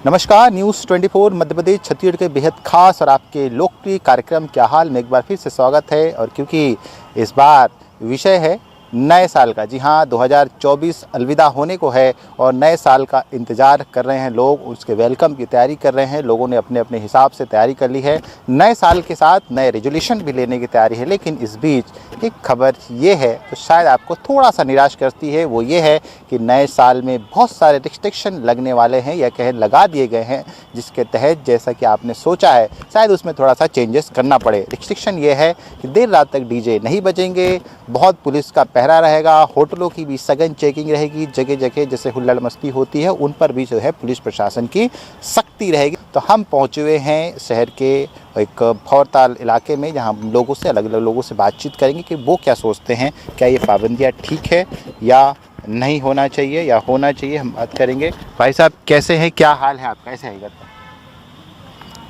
नमस्कार, न्यूज़ 24 मध्य प्रदेश छत्तीसगढ़ के बेहद खास और आपके लोकप्रिय कार्यक्रम क्या हाल में एक बार फिर से स्वागत है। और क्योंकि इस बार विषय है नए साल का, जी हाँ, 2024 अलविदा होने को है और नए साल का इंतज़ार कर रहे हैं लोग, उसके वेलकम की तैयारी कर रहे हैं। लोगों ने अपने अपने हिसाब से तैयारी कर ली है, नए साल के साथ नए रेजोल्यूशन भी लेने की तैयारी है। लेकिन इस बीच एक खबर ये है तो शायद आपको थोड़ा सा निराश करती है, वो ये है कि नए साल में बहुत सारे रिस्ट्रिक्शन लगने वाले हैं या कहें लगा दिए गए हैं, जिसके तहत जैसा कि आपने सोचा है शायद उसमें थोड़ा सा चेंजेस करना पड़े। रिस्ट्रिक्शन ये है कि देर रात तक डीजे नहीं बजेंगे, बहुत पुलिस का पहरा रहेगा, होटलों की भी सघन चेकिंग रहेगी, जगह जगह जैसे हुल्लड़ मस्ती होती है उन पर भी जो है पुलिस प्रशासन की सख्ती रहेगी। तो हम पहुँचे हुए हैं शहर के एक भौरताल इलाके में, जहाँ हम लोगों से अलग अलग लोगों से बातचीत करेंगे कि वो क्या सोचते हैं, क्या ये पाबंदियाँ ठीक है या नहीं होना चाहिए या होना चाहिए। हम बात करेंगे। भाई साहब कैसे हैं, क्या हाल है आपका, कैसे है?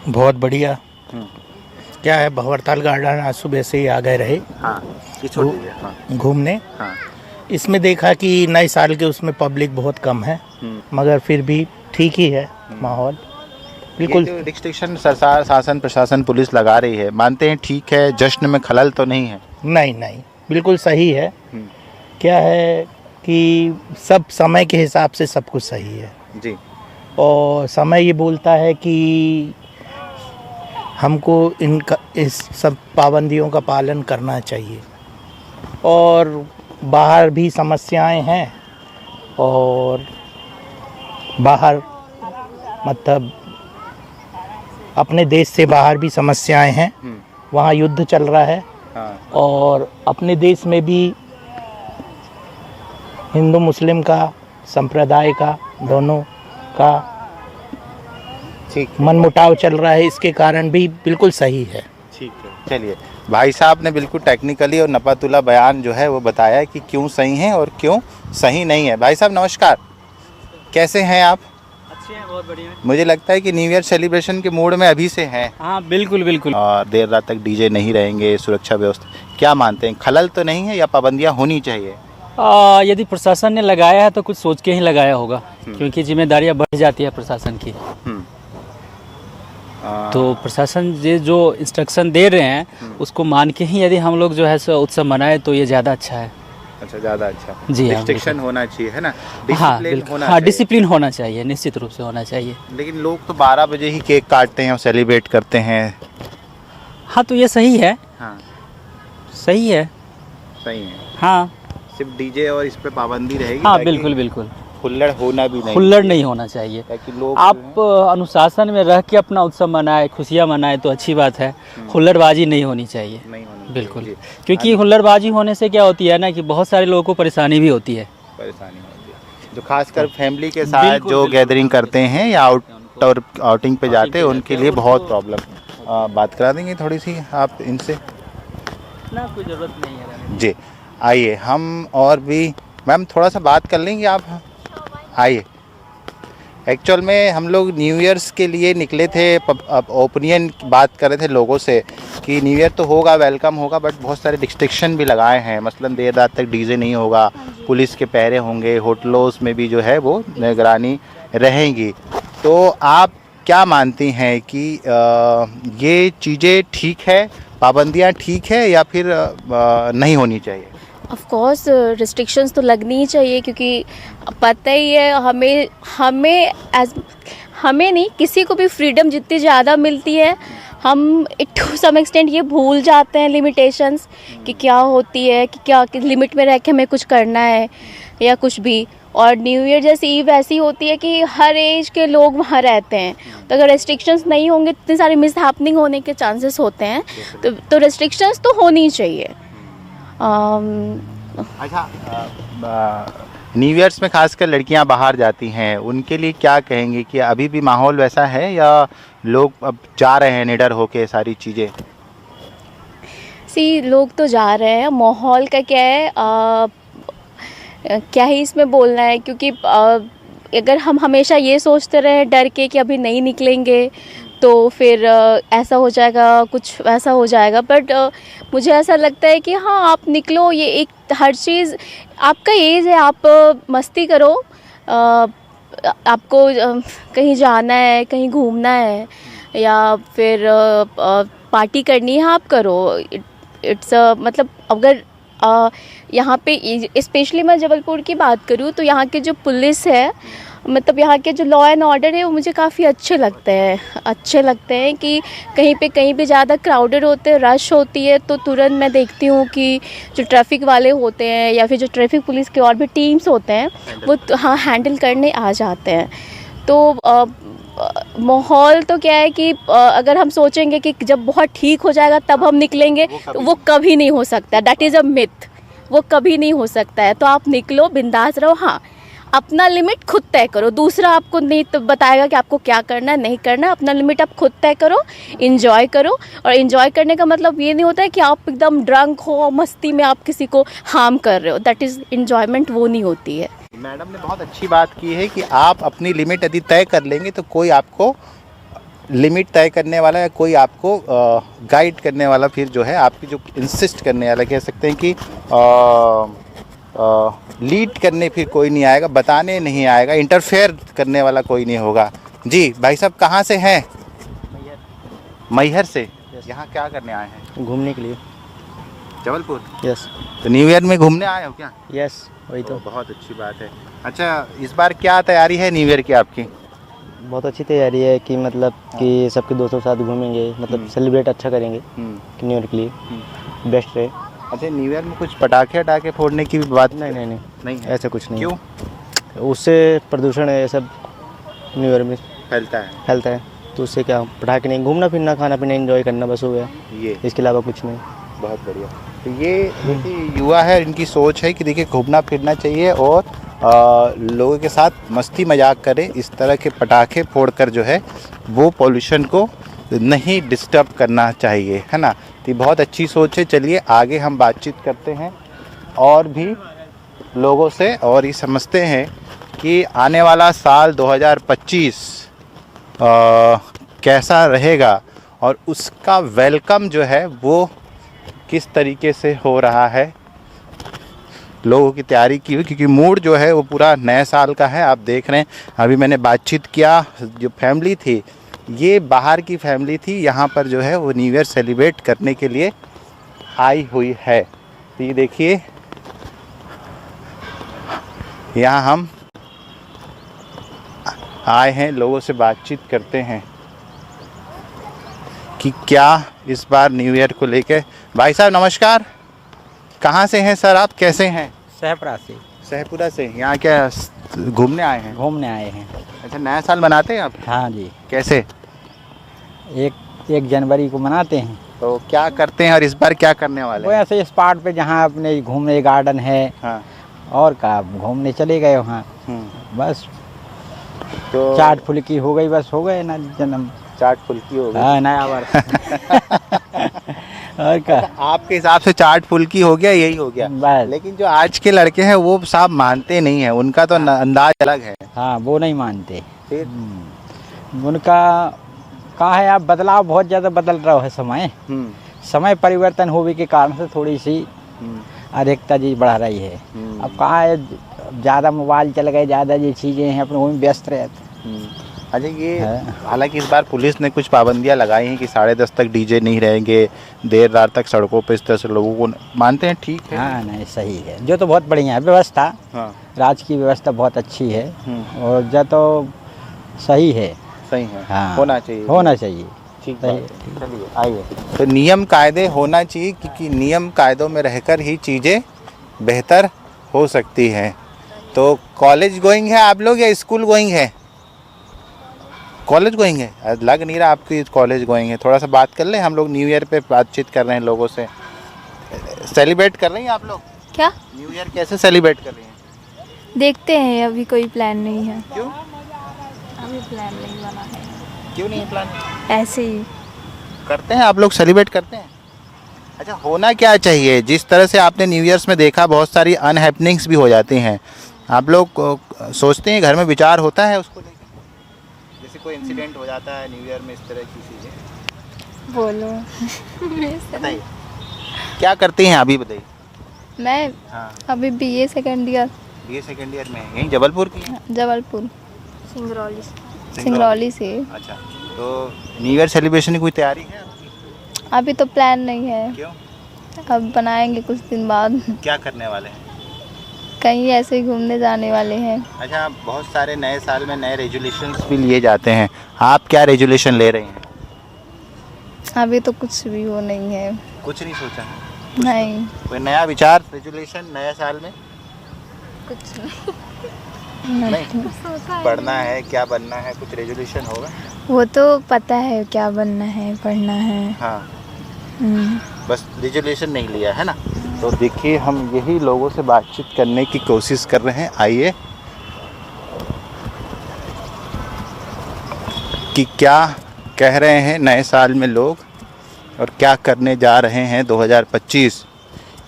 बहुत बढ़िया। क्या है, भंवरताल गार्डन आज सुबह से ही आ गए रहे। हाँ, घूमने। हाँ। इसमें देखा कि नए साल के उसमें पब्लिक बहुत कम है, मगर फिर भी ठीक ही है माहौल। बिल्कुल। रिस्ट्रिक्शन सरकार, शासन, प्रशासन, पुलिस लगा रही है, मानते हैं ठीक है, जश्न में खलल तो नहीं है? नहीं, बिल्कुल सही है। क्या है कि सब समय के हिसाब से सब कुछ सही है जी। और समय ये बोलता है कि हमको इस सब पाबंदियों का पालन करना चाहिए। और बाहर भी समस्याएं हैं, और बाहर मतलब अपने देश से बाहर भी समस्याएं हैं। वहाँ युद्ध चल रहा है। हाँ। और अपने देश में भी हिंदू मुस्लिम का, संप्रदाय का, दोनों का मनमुटाव चल रहा है, इसके कारण भी बिल्कुल सही है। ठीक है, चलिए। भाई साहब ने बिल्कुल टेक्निकली और नपातुला बयान जो है वो बताया कि क्यों सही है और क्यों सही नहीं है। भाई साहब नमस्कार, कैसे हैं आप? अच्छे हैं, बहुत बढ़िया। मुझे लगता है कि न्यू ईयर सेलिब्रेशन के मूड में अभी से हैं। हाँ, बिल्कुल। और देर रात तक डीजे नहीं रहेंगे, सुरक्षा व्यवस्था क्या मानते हैं, खलल तो नहीं है या पाबंदियाँ होनी चाहिए? यदि प्रशासन ने लगाया है तो कुछ सोच के ही लगाया होगा, क्योंकि जिम्मेदारियां बढ़ जाती है प्रशासन की। तो प्रशासन जो इंस्ट्रक्शन दे रहे हैं उसको मान के ही यदि हम लोग जो है सो उत्सव मनाए तो ये ज़्यादा अच्छा है। अच्छा, ज़्यादा अच्छा। जी हाँ, रिस्ट्रिक्शन होना चाहिए, है ना? हाँ बिल्कुल, हाँ डिसिप्लिन होना चाहिए, निश्चित रूप से होना चाहिए। लेकिन लोग तो 12 बजे ही केक काटते हैं और सेलिब्रेट करते हैं। हाँ, तो ये सही है। हाँ, सही है। सही है। हाँ, सिर्फ डीजे और इस पे पाबंदी रहेगी। हाँ बिल्कुल। हुल्लड़ होना भी नहीं, हुल्लड़ नहीं होना चाहिए। ताकि लोग आप अनुशासन में रह के अपना उत्सव मनाए, खुशियाँ मनाए तो अच्छी बात है। हुल्लड़बाजी नहीं होनी चाहिए। बिल्कुल, क्योंकि हुल्लड़बाजी होने से क्या होती है ना कि बहुत सारे लोगों को परेशानी भी होती है। जो खासकर फैमिली के साथ जो गैदरिंग करते हैं या आउटिंग पे जाते हैं उनके लिए बहुत प्रॉब्लम। बात करा देंगे थोड़ी सी आप इनसे ना, कोई ज़रूरत नहीं है जी। आइए हम और भी मैम थोड़ा सा बात कर लेंगे आप? आइए। एक्चुअल में हम लोग न्यू ईयर्स के लिए निकले थे, अब ओपिनियन बात कर रहे थे लोगों से कि न्यू ईयर तो होगा, वेलकम होगा, बट बहुत सारे रिस्ट्रिक्शन भी लगाए हैं। मसलन देर रात तक डीजे नहीं होगा, पुलिस के पहरे होंगे, होटलों में भी जो है वो निगरानी रहेगी। तो आप क्या मानती हैं कि ये चीज़ें ठीक है, पाबंदियाँ ठीक है या फिर नहीं होनी चाहिए? ऑफ कोर्स रिस्ट्रिक्शंस तो लगनी ही चाहिए, क्योंकि पता ही है हमें नहीं, किसी को भी फ्रीडम जितनी ज़्यादा मिलती है हम टू सम एक्सटेंट ये भूल जाते हैं लिमिटेशंस कि क्या होती है, कि क्या लिमिट में रह के हमें कुछ करना है या कुछ भी। और न्यू ईयर जैसी ईव ऐसी होती है कि हर एज के लोग वहाँ रहते हैं, तो अगर रेस्ट्रिक्शंस नहीं होंगे इतने सारे मिस हैपनिंग होने के चांसेस होते हैं। तो रेस्ट्रिक्शंस तो होनी चाहिए। अच्छा, न्यू ईयर्स में खासकर लड़कियां बाहर जाती हैं, उनके लिए क्या कहेंगे कि अभी भी माहौल वैसा है या लोग अब जा रहे हैं निडर होके सारी चीज़ें? लोग तो जा रहे हैं, माहौल का क्या है, क्या ही इसमें बोलना है, क्योंकि अगर हम हमेशा ये सोचते रहे डर के कि अभी नहीं निकलेंगे तो फिर ऐसा हो जाएगा, कुछ ऐसा हो जाएगा। बट मुझे ऐसा लगता है कि हाँ, आप निकलो, ये एक हर चीज़ आपका एज है, आप मस्ती करो, आपको कहीं जाना है, कहीं घूमना है या फिर पार्टी करनी है, आप करो। इट्स मतलब अगर यहाँ पे स्पेशली मैं जबलपुर की बात करूँ तो यहाँ के जो पुलिस है, मतलब यहाँ के जो लॉ एंड ऑर्डर है, वो मुझे काफ़ी अच्छे लगते हैं कि कहीं पे ज़्यादा क्राउडेड होते हैं, रश होती है, तो तुरंत मैं देखती हूँ कि जो ट्रैफिक वाले होते हैं या फिर जो ट्रैफिक पुलिस के और भी टीम्स होते हैं वो हाँ हैंडल करने आ जाते हैं। तो माहौल तो क्या है कि अगर हम सोचेंगे कि जब बहुत ठीक हो जाएगा तब हम निकलेंगे, तो वो कभी नहीं हो सकता। दैट इज़ अ मिथ, वो कभी नहीं हो सकता है। तो आप निकलो, बिंदास रहो, हाँ अपना लिमिट खुद तय करो, दूसरा आपको नहीं तो बताएगा कि आपको क्या करना है नहीं करना है। अपना लिमिट आप खुद तय करो, इंजॉय करो। और इंजॉय करने का मतलब ये नहीं होता है कि आप एकदम ड्रंक हो, मस्ती में आप किसी को हार्म कर रहे हो, दैट इज़ इंजॉयमेंट, वो नहीं होती है। मैडम ने बहुत अच्छी बात की है कि आप अपनी लिमिट यदि तय कर लेंगे तो कोई आपको लिमिट तय करने वाला या कोई आपको गाइड करने वाला, फिर जो है आपकी जो इंसिस्ट करने वाला, कह सकते हैं कि लीड करने फिर कोई नहीं आएगा, बताने नहीं आएगा, इंटरफेयर करने वाला कोई नहीं होगा। जी भाई साहब, कहाँ से हैं? मैहर से। यहाँ क्या करने आए हैं? घूमने के लिए। जबलपुर। यस तो न्यू ईयर में घूमने आए हो क्या? यस वही तो। बहुत अच्छी बात है। अच्छा, इस बार क्या तैयारी है न्यू ईयर की आपकी? बहुत अच्छी तैयारी है कि मतलब कि सबके दोस्तों के साथ घूमेंगे, मतलब सेलिब्रेट अच्छा करेंगे कि न्यू ईयर के लिए बेस्ट रहे। अच्छा, न्यू ईयर में कुछ पटाखे हटाके फोड़ने की भी बात? नहीं है? ऐसा कुछ नहीं। क्यों? उससे प्रदूषण है, सब न्यू ईयर में फैलता है। तो उससे क्या, पटाखे नहीं, घूमना फिरना, खाना पीना, एंजॉय करना, बस हो गया, ये इसके अलावा कुछ नहीं। बहुत बढ़िया। तो ये देखिए युवा है, इनकी सोच है कि देखिए घूमना फिरना चाहिए और लोगों के साथ मस्ती मजाक करें। इस तरह के पटाखे फोड़कर जो है वो पॉल्यूशन को नहीं डिस्टर्ब करना चाहिए, है ना। तो ये बहुत अच्छी सोच है। चलिए आगे हम बातचीत करते हैं और भी लोगों से और ये समझते हैं कि आने वाला साल 2025 कैसा रहेगा और उसका वेलकम जो है वो किस तरीके से हो रहा है। लोगों की तैयारी की हुई, क्योंकि मूड जो है वो पूरा नए साल का है। आप देख रहे हैं, अभी मैंने बातचीत किया, जो फैमिली थी ये बाहर की फैमिली थी, यहाँ पर जो है वो न्यू ईयर सेलिब्रेट करने के लिए आई हुई है। तो ये देखिए, यहाँ हम आए हैं, लोगों से बातचीत करते हैं कि क्या इस बार न्यू ईयर को लेकर। भाई साहब नमस्कार, कहाँ से हैं सर आप, कैसे हैं? सहपुरा से। सहपुरा से। यहाँ क्या घूमने आए हैं? घूमने आए हैं। अच्छा, नया साल मनाते हैं आप? हाँ जी, कैसे? एक जनवरी को मनाते हैं। तो क्या करते हैं और इस बार क्या करने वाले वो हैं? ऐसे स्पॉट पे जहाँ अपने घूमने गार्डन है, हाँ। और का घूमने चले गए वहाँ, बस तो चाट फुल्की हो गई, बस हो गए ना जन्म। चाट फुल्की हो गई। हाँ, नया वर्ष। और क्या, आपके हिसाब से चाट फुल्की हो गया, यही हो गया। बस। लेकिन जो आज के लड़के हैं वो साहब मानते नहीं है, उनका तो अंदाज अलग है। हाँ, वो नहीं मानते। फिर उनका कहा है, आप बदलाव बहुत ज़्यादा बदल रहा है समय। समय परिवर्तन होने के कारण से थोड़ी सी अधिकता जी बढ़ा रही है। अब कहा है, ज़्यादा मोबाइल चल गए, ज़्यादा ये चीज़ें हैं, अपने वहीं व्यस्त रहते। अच्छा, ये हालांकि इस बार पुलिस ने कुछ पाबंदियां लगाई हैं कि 10:30 तक डीजे नहीं रहेंगे, देर रात तक सड़कों पे इस तरह से लोगों को मानते हैं, ठीक है? हाँ, नहीं सही है, जो तो बहुत बढ़िया है व्यवस्था। हाँ। राज्य की व्यवस्था बहुत अच्छी है और जो तो सही है। सही है। हाँ, होना चाहिए। होना चाहिए। ठीक सही है। चलिए आइए। तो नियम कायदे होना चाहिए, क्योंकि नियम कायदों में रहकर ही चीज़ें बेहतर हो सकती हैं। तो कॉलेज गोइंग है आप लोग या स्कूल गोइंग है? कॉलेज गोइंग है, लग नहीं रहा आपकी कॉलेज गोइंग है। थोड़ा सा बात कर लें, हम लोग न्यू ईयर पे बातचीत कर रहे हैं लोगों से। सेलिब्रेट कर रही हैं आप लोग? क्या न्यू ईयर कैसे सेलिब्रेट कर रही हैं? देखते हैं, अभी कोई प्लान नहीं है। क्यों? अभी प्लान नहीं बना है, क्यों नहीं प्लान? ऐसे ही। करते हैं आप लोग, सेलिब्रेट करते हैं? अच्छा, होना क्या चाहिए? जिस तरह से आपने न्यू ईयर्स में देखा बहुत सारी अनहैपनिंग्स भी हो जाती हैं, आप लोग सोचते हैं, घर में विचार होता है उसको लेकर? जैसे कोई इंसिडेंट हो जाता है न्यू ईयर में, इस तरह की चीज़ें बोलो। बताइए, क्या करती हैं अभी, बताइए। मैं हाँ, अभी BA second year, BA second year में है, यहीं जबलपुर की हैं? जबलपुर। सिंगरौली सिंगरौली से। अच्छा, तो न्यू ईयर सेलिब्रेशन की कोई तैयारी है आपकी? अभी तो प्लान नहीं है, क्यों? अब बनाएंगे कुछ दिन बाद। क्या करने वाले हैं? कहीं ऐसे ही घूमने जाने वाले हैं। अच्छा, बहुत सारे नए साल में नए रेजोल्यूशंस भी लिए जाते हैं, आप क्या रेजोल्यूशन ले रही हैं? अभी तो कुछ भी वो नहीं है। कुछ नहीं सोचा? नहीं, कोई नया विचार रेजोल्यूशन नए साल में? कुछ नहीं, पढ़ना है, क्या बनना है, कुछ रेजोल्यूशन होगा? वो तो पता है क्या बनना है, पढ़ना है। हाँ, बस रेजोल्यूशन नहीं लिया है ना। तो देखिए, हम यही लोगों से बातचीत करने की कोशिश कर रहे हैं। आइए कि क्या कह रहे हैं नए साल में लोग और क्या करने जा रहे हैं 2025,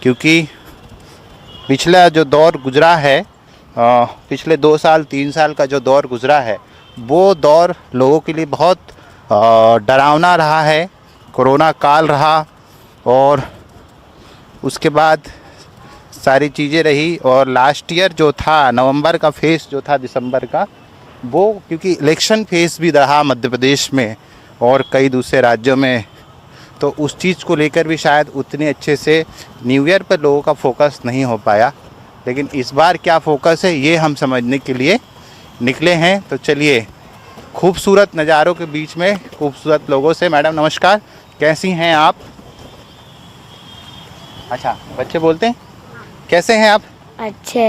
क्योंकि पिछला जो दौर गुजरा है, पिछले 2 साल 3 साल का जो दौर गुजरा है, वो दौर लोगों के लिए बहुत डरावना रहा है। कोरोना काल रहा और उसके बाद सारी चीज़ें रही, और लास्ट ईयर जो था नवंबर का फेस जो था दिसंबर का, वो क्योंकि इलेक्शन फेस भी रहा मध्य प्रदेश में और कई दूसरे राज्यों में, तो उस चीज़ को लेकर भी शायद उतने अच्छे से न्यू ईयर पर लोगों का फोकस नहीं हो पाया। लेकिन इस बार क्या फोकस है ये हम समझने के लिए निकले हैं। तो चलिए, खूबसूरत नज़ारों के बीच में खूबसूरत लोगों से। मैडम नमस्कार, कैसी हैं आप? अच्छा, बच्चे बोलते हैं, कैसे हैं आप? अच्छे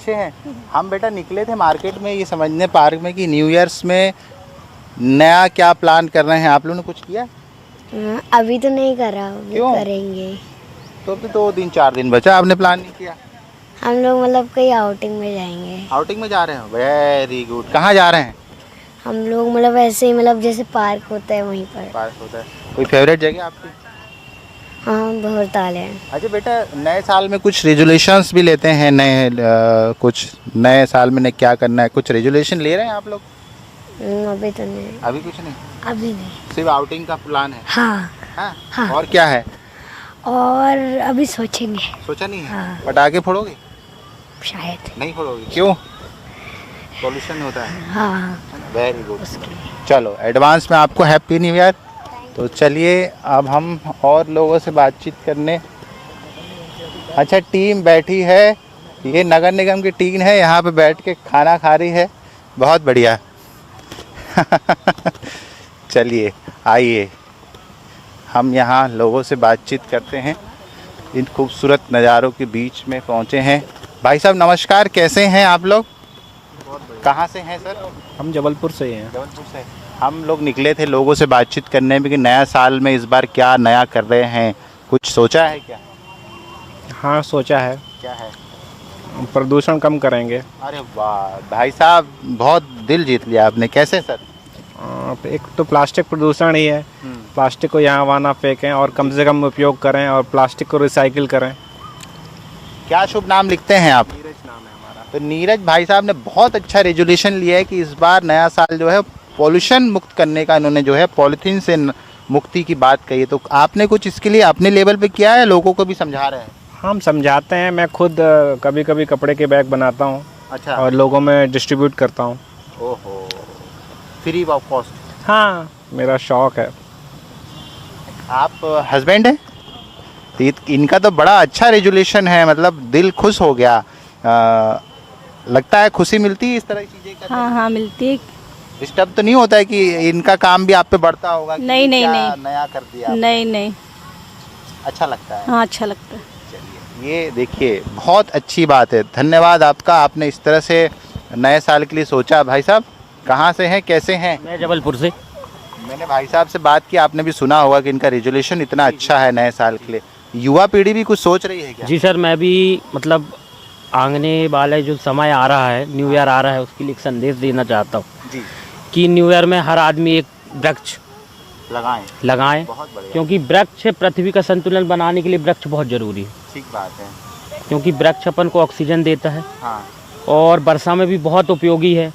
हैं। हम बेटा निकले थे मार्केट में ये समझने, पार्क में, कि न्यू ईयर्स में नया क्या प्लान कर रहे हैं आप लोगों ने? कुछ किया? अभी तो नहीं करा, अभी क्यों? करेंगे। तो अभी 2-4 दिन बचा, आपने प्लान नहीं किया? हम लोग मतलब कहीं आउटिंग में जाएंगे। आउटिंग में जा रहे हो? Very good. कहाँ जा रहे हैं? हम लोग मतलब ऐसे ही, मतलब जैसे पार्क होता है वहीं पर। पार्क होता है। कोई फेवरेट जगह आपकी? हाँ, बहुत ताले हैं। अच्छा बेटा, नए साल में कुछ रेजोल्यूशंस भी लेते हैं, नए कुछ नए साल में क्या करना है, कुछ रेजोल्यूशन ले रहे हैं आप लोग? अभी तो नहीं। अभी कुछ नहीं, अभी नहीं। सिर्फ आउटिंग का प्लान है? हाँ। हाँ? हाँ। और क्या है? और अभी सोचेंगे। सोचा नहीं है? हाँ। पटाखे फोड़ोगे? शायद। नहीं फोड़ोगे? क्यों? पॉल्यूशन होता है। हाँ। Very good. चलो, एडवांस में आपको हैप्पी न्यू ईयर। तो चलिए अब हम और लोगों से बातचीत करने। अच्छा, टीम बैठी है, ये नगर निगम की टीम है, यहाँ पे बैठ के खाना खा रही है, बहुत बढ़िया। चलिए आइए, हम यहाँ लोगों से बातचीत करते हैं। इन खूबसूरत नज़ारों के बीच में पहुँचे हैं। भाई साहब नमस्कार, कैसे हैं आप लोग? कहाँ से हैं सर? हम जबलपुर से ही हैं। जबलपुर से। हम लोग निकले थे लोगों से बातचीत करने में कि नया साल में इस बार क्या नया कर रहे हैं, कुछ सोचा है क्या? हाँ, सोचा है। क्या है? प्रदूषण कम करेंगे। अरे वाह भाई साहब, बहुत दिल जीत लिया आपने। कैसे सर? एक तो प्लास्टिक प्रदूषण ही है, प्लास्टिक को यहाँ वहाँ ना फेंकें और कम से कम उपयोग करें और प्लास्टिक को रिसाइकिल करें। क्या शुभ नाम लिखते हैं आप? नीरज नाम है हमारा। तो नीरज भाई साहब ने बहुत अच्छा रेजोल्यूशन लिया है कि इस बार नया साल जो है पॉल्यूशन मुक्त करने का, इन्होंने जो है पॉलीथीन से मुक्ति की बात कही है। तो आपने कुछ इसके लिए अपने लेवल पे किया है, लोगों को भी समझा रहे हैं? हम समझाते हैं, मैं खुद कभी कभी कपड़े के बैग बनाता हूँ। अच्छा। और लोगों में डिस्ट्रीब्यूट करता हूँ। ओहो, फ्री ऑफ कॉस्ट? हाँ, मेरा शौक़ है। आप हस्बैंड हैं? तो इनका तो बड़ा अच्छा रेजोल्यूशन है, मतलब दिल खुश हो गया। लगता है खुशी मिलती है इस तरह की चीज़ें करने? हाँ हाँ, मिलती है। डिस्टर्ब तो नहीं होता है कि इनका काम भी आप पे बढ़ता होगा कि नहीं, नहीं, क्या नहीं। नया कर दिया आपने? नहीं नहीं, अच्छा लगता है? हाँ अच्छा लगता है। चलिए, ये देखिए बहुत अच्छी बात है, धन्यवाद आपका, आपने इस तरह से नए साल के लिए सोचा। भाई साहब कहाँ से हैं, कैसे हैं? मैं जबलपुर से। मैंने भाई साहब से बात की, आपने भी सुना होगा कि इनका रेजोल्यूशन इतना अच्छा है नए साल के लिए। युवा पीढ़ी भी कुछ सोच रही है क्या? जी सर, मैं भी मतलब आंगने वाले जो समय आ रहा है, न्यू ईयर आ रहा है, उसके लिए एक संदेश देना चाहता हूँ जी, कि न्यू ईयर में हर आदमी एक वृक्ष लगाएं, बहुत बढ़िया, क्योंकि वृक्ष पृथ्वी का संतुलन बनाने के लिए वृक्ष बहुत ज़रूरी है। ठीक बात है। क्योंकि वृक्ष अपन को ऑक्सीजन देता है हाँ। और वर्षा में भी बहुत उपयोगी है।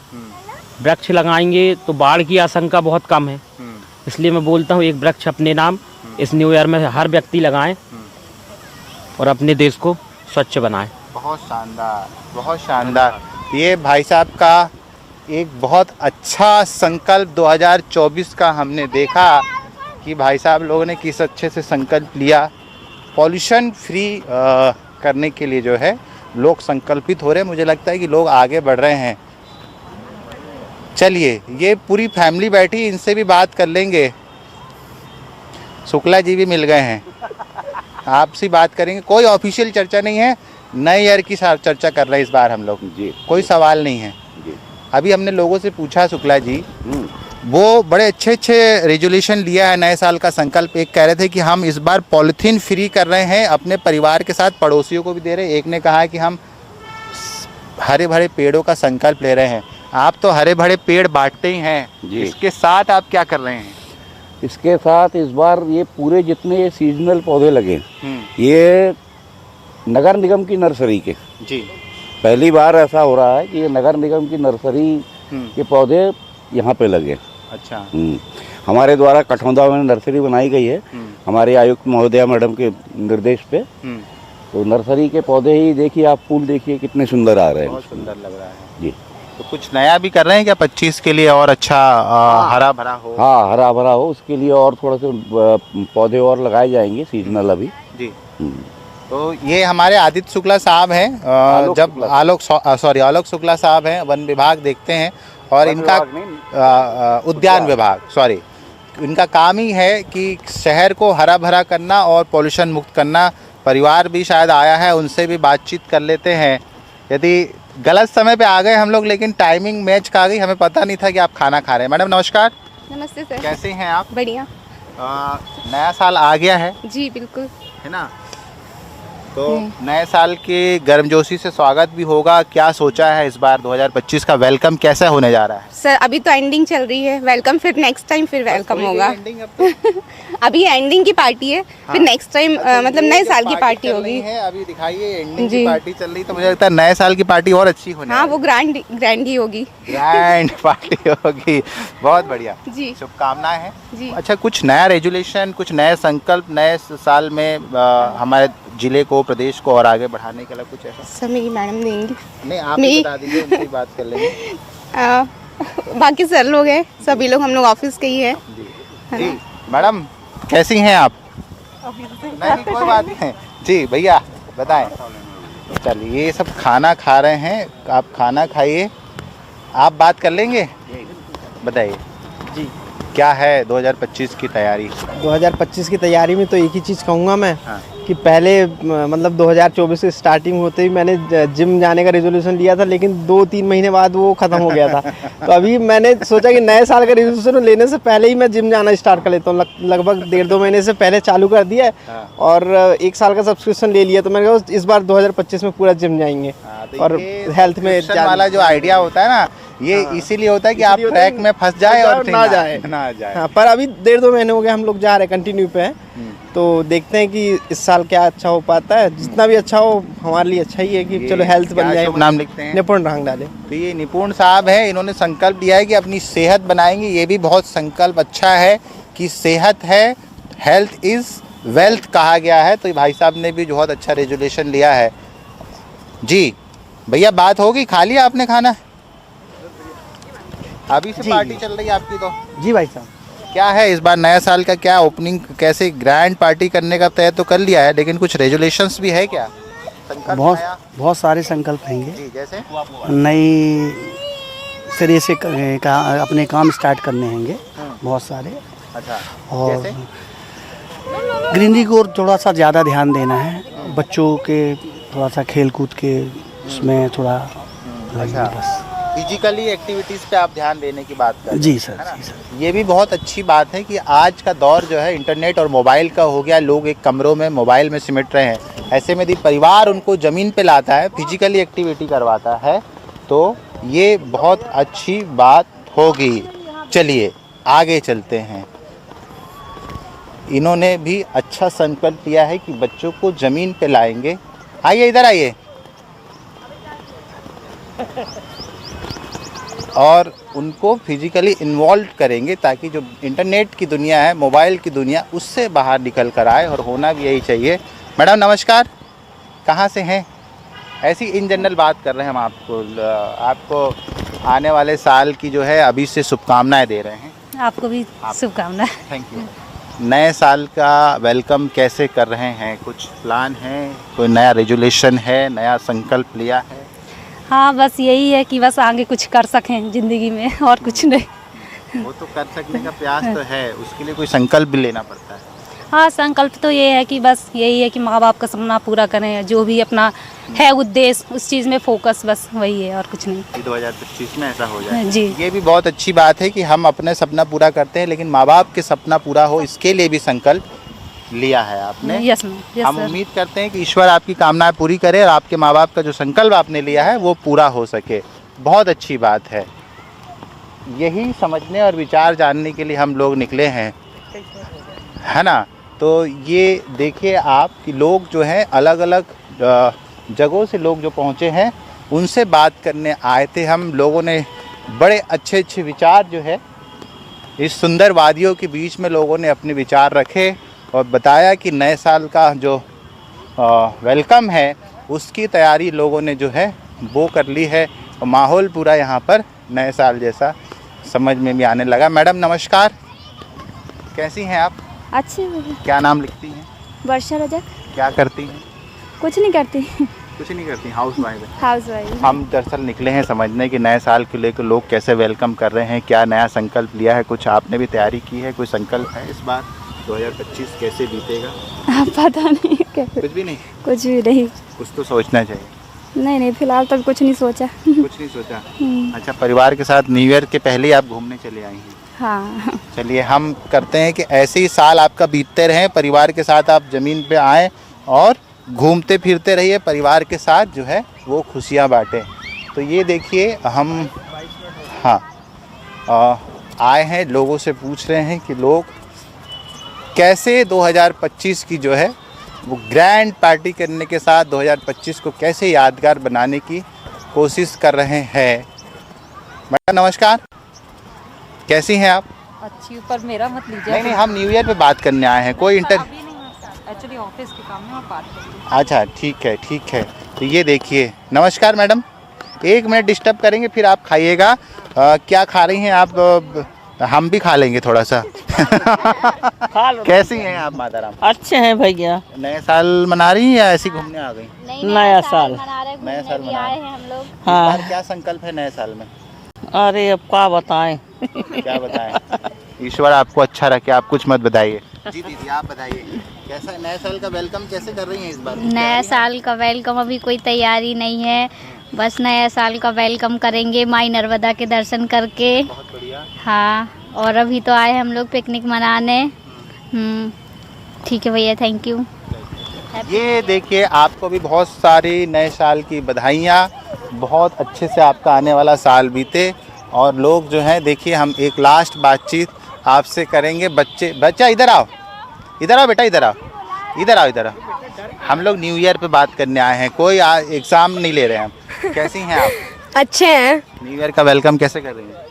वृक्ष लगाएंगे तो बाढ़ की आशंका बहुत कम है। इसलिए मैं बोलता हूँ एक वृक्ष अपने नाम इस न्यू ईयर में हर व्यक्ति लगाएं और अपने देश को स्वच्छ बनाएं। बहुत शानदार, बहुत शानदार। ये भाई साहब का एक बहुत अच्छा संकल्प 2024 का हमने देखा कि भाई साहब लोगों ने किस अच्छे से संकल्प लिया। पॉल्यूशन फ्री करने के लिए जो है लोग संकल्पित हो रहे हैं। मुझे लगता है कि लोग आगे बढ़ रहे हैं। चलिए, ये पूरी फैमिली बैठी, इनसे भी बात कर लेंगे। शुक्ला जी भी मिल गए हैं, आपसे बात करेंगे। कोई ऑफिशियल चर्चा नहीं है, नए ईयर की चर्चा कर रहे हैं इस बार हम लोग जी। कोई सवाल नहीं है जी। अभी हमने लोगों से पूछा शुक्ला जी, वो बड़े अच्छे अच्छे रेजोल्यूशन लिया है, नए साल का संकल्प। एक कह रहे थे कि हम इस बार पॉलीथीन फ्री कर रहे हैं, अपने परिवार के साथ पड़ोसियों को भी दे रहे हैं। एक ने कहा है कि हम हरे भरे पेड़ों का संकल्प ले रहे हैं। आप तो हरे भरे पेड़ बांटते ही हैं जी। इसके साथ आप क्या कर रहे हैं? इसके साथ इस बार ये पूरे जितने ये सीजनल पौधे लगे, ये नगर निगम की नर्सरी के जी पहली बार ऐसा हो रहा है कि ये नगर निगम की नर्सरी के पौधे यहाँ पे लगे। अच्छा। हमारे द्वारा कठौंदा में नर्सरी बनाई गई है हमारे आयुक्त महोदया मैडम के निर्देश पे। तो नर्सरी के पौधे ही देखिए आप, फूल देखिए कितने सुंदर आ रहे हैं, बहुत सुंदर लग रहा है जी। तो कुछ नया भी कर रहे हैं क्या 25 के लिए, और अच्छा हरा भरा हो? हाँ, हरा भरा हो, उसके लिए और थोड़े से पौधे और लगाए जाएंगे सीजनल अभी जी। तो ये हमारे आदित्य शुक्ला साहब हैं, जब आलोक शुक्ला साहब हैं, वन विभाग देखते हैं, और इनका उद्यान विभाग, सॉरी, इनका काम ही है कि शहर को हरा भरा करना और पॉल्यूशन मुक्त करना। परिवार भी शायद आया है, उनसे भी बातचीत कर लेते हैं। यदि गलत समय पे आ गए हम लोग, लेकिन टाइमिंग मैच का आ गई, हमें पता नहीं था कि आप खाना खा रहे हैं। मैडम नमस्कार। नमस्ते सर। कैसे हैं आप? बढ़िया। नया साल आ गया है जी बिल्कुल, है ना? तो नए साल के गर्मजोशी से स्वागत भी होगा। क्या सोचा है इस बार 2025 का वेलकम कैसा होने जा रहा है? सर अभी तो एंडिंग चल रही है, वेलकम फिर नेक्स्ट टाइम फिर वेलकम होगा। अभी एंडिंग की पार्टी है, फिर नेक्स्ट टाइम मतलब नए साल की पार्टी होगी। अभी दिखाइए, एंडिंग की पार्टी चल रही, तो मुझे लगता है नए साल की पार्टी और अच्छी होने। हाँ, वो ग्रैंड ही होगी, ग्रैंड पार्टी होगी। बहुत बढ़िया जी, शुभकामनाएं हैं जी। अच्छा, कुछ नया रेजुलेशन, कुछ नए संकल्प नए साल में हमारे जिले को, प्रदेश को और आगे बढ़ाने के लिए कुछ ऐसा? सर मेरी मैडम देंगी। नहीं, आप बता दीजिए, उनकी बात कर लेंगे। बाकी सर लोग हैं, सभी लोग हम लोग ऑफिस के ही हैं जी। मैडम कैसी हैं आप? नहीं, कोई बात नहीं जी। भैया बताएं। चलिए, ये सब खाना खा रहे हैं, आप खाना खाइए, आप बात कर लेंगे। बताइए जी, क्या है 2025 की तैयारी? 2025 की तैयारी में तो एक ही चीज़ कहूँगा मैं, हाँ। कि पहले मतलब 2024 से स्टार्टिंग होते ही मैंने जिम जाने का रेजोल्यूशन लिया था, लेकिन 2-3 महीने बाद वो ख़त्म हो गया था। तो अभी मैंने सोचा कि नए साल का रेजोल्यूशन लेने से पहले ही मैं जिम जाना स्टार्ट कर लेता हूँ। लगभग 1.5-2 महीने से पहले चालू कर दिया है। हाँ। और 1 साल का सब्सक्रिप्शन ले लिया। तो मैंने कहा इस बार 2025 में पूरा जिम जाएंगे। तो और हेल्थ में वाला जो आइडिया होता है ना, ये इसीलिए होता है कि आप ट्रैक में फंस जाए और ना जाए। हाँ, पर अभी 1.5-2 महीने हो गए हम लोग जा रहे हैं कंटिन्यू पे हैं। तो देखते हैं कि इस साल क्या अच्छा हो पाता है। जितना भी अच्छा हो हमारे लिए अच्छा ही है कि चलो हेल्थ बन जाए। नाम लिखते हैं? निपुण रंग डाले। तो ये निपुण साहब है, इन्होंने संकल्प लिया है कि अपनी सेहत बनाएंगे। ये भी बहुत संकल्प अच्छा है कि सेहत है, हेल्थ इज़ वेल्थ कहा गया है। तो भाई साहब ने भी बहुत अच्छा रेजोल्यूशन लिया है जी। भैया बात होगी, खा लिया आपने खाना? अभी से पार्टी चल रही है आपकी तो? जी भाई साहब। क्या है इस बार नया साल का, क्या ओपनिंग, कैसे ग्रैंड पार्टी करने का तय तो कर लिया है, लेकिन कुछ रेजोल्यूशंस भी है क्या? बहुत सारे संकल्प रहेंगे जी। जैसे नई सिरे से अपने काम स्टार्ट करने होंगे बहुत सारे। अच्छा। और जैसे? ग्रीनरी को थोड़ा सा ज़्यादा ध्यान देना है, बच्चों के थोड़ा सा खेल कूद के उसमें थोड़ा बस फिजिकली एक्टिविटीज़ पे आप ध्यान देने की बात कर रहे हैं। जी सर। ये भी बहुत अच्छी बात है कि आज का दौर जो है इंटरनेट और मोबाइल का हो गया। लोग एक कमरों में मोबाइल में सिमट रहे हैं। ऐसे में यदि परिवार उनको ज़मीन पे लाता है, फिजिकली एक्टिविटी करवाता है, तो ये बहुत अच्छी बात होगी। चलिए आगे चलते हैं। इन्होंने भी अच्छा संकल्प लिया है कि बच्चों को ज़मीन पे लाएंगे। आइए, इधर आइए। और उनको फिजिकली इन्वॉल्व करेंगे ताकि जो इंटरनेट की दुनिया है, मोबाइल की दुनिया, उससे बाहर निकल कर आए, और होना भी यही चाहिए। मैडम नमस्कार, कहाँ से हैं? ऐसी इन जनरल बात कर रहे हैं हम आपको आने वाले साल की जो है अभी से शुभकामनाएं दे रहे हैं। आपको भी शुभकामनाएं। Thank you. नए साल का वेलकम कैसे कर रहे हैं? कुछ प्लान है, कोई नया रेजोल्यूशन है, नया संकल्प लिया है? हाँ, बस यही है कि बस आगे कुछ कर सकें ज़िंदगी में, और कुछ नहीं। वो तो कर सकने का प्रयास तो है, उसके लिए कोई संकल्प भी लेना पड़ता है। हाँ, संकल्प तो ये है कि बस यही है कि माँ बाप का सपना पूरा करें, जो भी अपना है उद्देश्य उस चीज़ में फोकस, बस वही है और कुछ नहीं। 2025 में ऐसा हो जाए जी। ये भी बहुत अच्छी बात है कि हम अपने सपना पूरा करते हैं, लेकिन माँ बाप के सपना पूरा हो इसके लिए भी संकल्प लिया है आपने। Yes ma'am. हम उम्मीद करते हैं कि ईश्वर आपकी कामनाएं पूरी करे और आपके माँ बाप का जो संकल्प आपने लिया है वो पूरा हो सके। बहुत अच्छी बात है। यही समझने और विचार जानने के लिए हम लोग निकले हैं, है ना। तो ये देखिए आप कि लोग जो हैं अलग अलग जगहों से लोग जो पहुँचे हैं उनसे बात करने आए थे हम लोगों ने। बड़े अच्छे अच्छे विचार जो है इस सुंदर वादियों के बीच में लोगों ने अपने विचार रखे और बताया कि नए साल का जो वेलकम है उसकी तैयारी लोगों ने जो है वो कर ली है और माहौल पूरा यहाँ पर नए साल जैसा समझ में भी आने लगा। मैडम नमस्कार, कैसी हैं आप? अच्छी है। क्या नाम लिखती हैं? वर्षा रजक। क्या करती हैं? कुछ नहीं करती। कुछ नहीं करती, हाउस वाइफ है। House wife. हम दरअसल निकले हैं समझने कि नए साल को लेकर लोग कैसे वेलकम कर रहे हैं, क्या नया संकल्प लिया है। कुछ आपने भी तैयारी की है, कोई संकल्प है इस बार 2025 कैसे बीतेगा? पता नहीं कैसे। कुछ भी नहीं? कुछ भी नहीं। कुछ तो सोचना चाहिए। नहीं, फिलहाल तो कुछ नहीं सोचा। कुछ नहीं सोचा। अच्छा, परिवार के साथ न्यू ईयर के पहले ही आप घूमने चले आई हैं? हाँ। चलिए हम करते हैं कि ऐसे ही साल आपका बीतते रहें, परिवार के साथ आप ज़मीन पे आएँ और घूमते फिरते रहिए, परिवार के साथ जो है वो खुशियाँ बांटें। तो ये देखिए हम आए हैं, लोगों से पूछ रहे हैं कि लोग कैसे 2025 की जो है वो ग्रैंड पार्टी करने के साथ 2025 को कैसे यादगार बनाने की कोशिश कर रहे हैं। मैडम नमस्कार, कैसी हैं आप? अच्छी, पर मेरा मत लीजिए। नहीं, हम न्यू ईयर पे बात करने आए हैं। कोई एक्चुअली ऑफिस के काम में आप बात करेंगे। अच्छा, ठीक है। तो ये देखिए, नमस्कार मैडम, 1 मिनट डिस्टर्ब करेंगे फिर आप खाइएगा। क्या खा रही हैं आप? हम भी खा लेंगे थोड़ा सा। कैसी हैं आप माताराम? अच्छे हैं भैया। नए साल मना रही हैं या ऐसी घूमने आ गई? नया साल नया साल मना रहे हैं हम लोग। हाँ। क्या संकल्प है नए साल में? अरे अब क्या बताएं। क्या बताएं? ईश्वर आपको अच्छा रखे, आप कुछ मत बताइए। जी दीदी आप बताइए, कैसा नए साल का वेलकम कैसे कर रही हैं इस बार? नया साल का वेलकम अभी कोई तैयारी नहीं है, बस नया साल का वेलकम करेंगे माई नर्मदा के दर्शन करके। बहुत बढ़िया। हाँ, और अभी तो आए हम लोग पिकनिक मनाने। ठीक है भैया, थैंक यू। ये देखिए आपको भी बहुत सारी नए साल की बधाइयाँ, बहुत अच्छे से आपका आने वाला साल बीते। और लोग जो हैं देखिए हम एक लास्ट बातचीत आपसे करेंगे। बच्चा इधर आओ बेटा, इधर आओ। हम लोग न्यू ईयर पे बात करने आए हैं, कोई एग्ज़ाम नहीं ले रहे हैं हम। कैसी हैं आप? अच्छे हैं। न्यू ईयर का वेलकम कैसे कर रही हैं?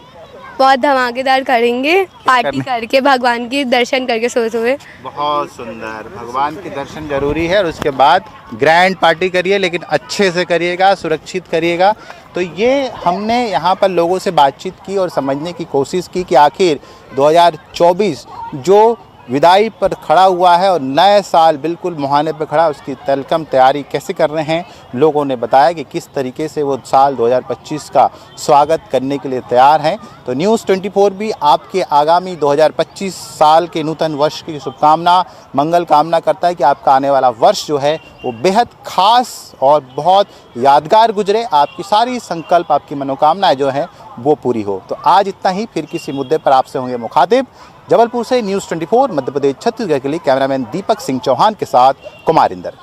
बहुत धमाकेदार करेंगे, पार्टी करके भगवान की दर्शन करके सोते हुए। बहुत सुंदर, भगवान के दर्शन जरूरी है और उसके बाद ग्रैंड पार्टी करिए, लेकिन अच्छे से करिएगा, सुरक्षित करिएगा। तो ये हमने यहाँ पर लोगों से बातचीत की और समझने की कोशिश की कि आखिर 2024 जो विदाई पर खड़ा हुआ है और नए साल बिल्कुल मुहाने पर खड़ा, उसकी तलकम तैयारी कैसे कर रहे हैं। लोगों ने बताया कि किस तरीके से वो साल 2025 का स्वागत करने के लिए तैयार हैं। तो न्यूज़ 24 भी आपके आगामी 2025 साल के नूतन वर्ष की शुभकामना, मंगल कामना करता है कि आपका आने वाला वर्ष जो है वो बेहद खास और बहुत यादगार गुजरे। आपकी सारी संकल्प, आपकी मनोकामनाएं जो हैं वो पूरी हो। तो आज इतना ही, फिर किसी मुद्दे पर आपसे होंगे मुखातिब। जबलपुर से न्यूज़ 24 मध्य प्रदेश छत्तीसगढ़ के लिए कैमरामैन दीपक सिंह चौहान के साथ कुमार इंदर।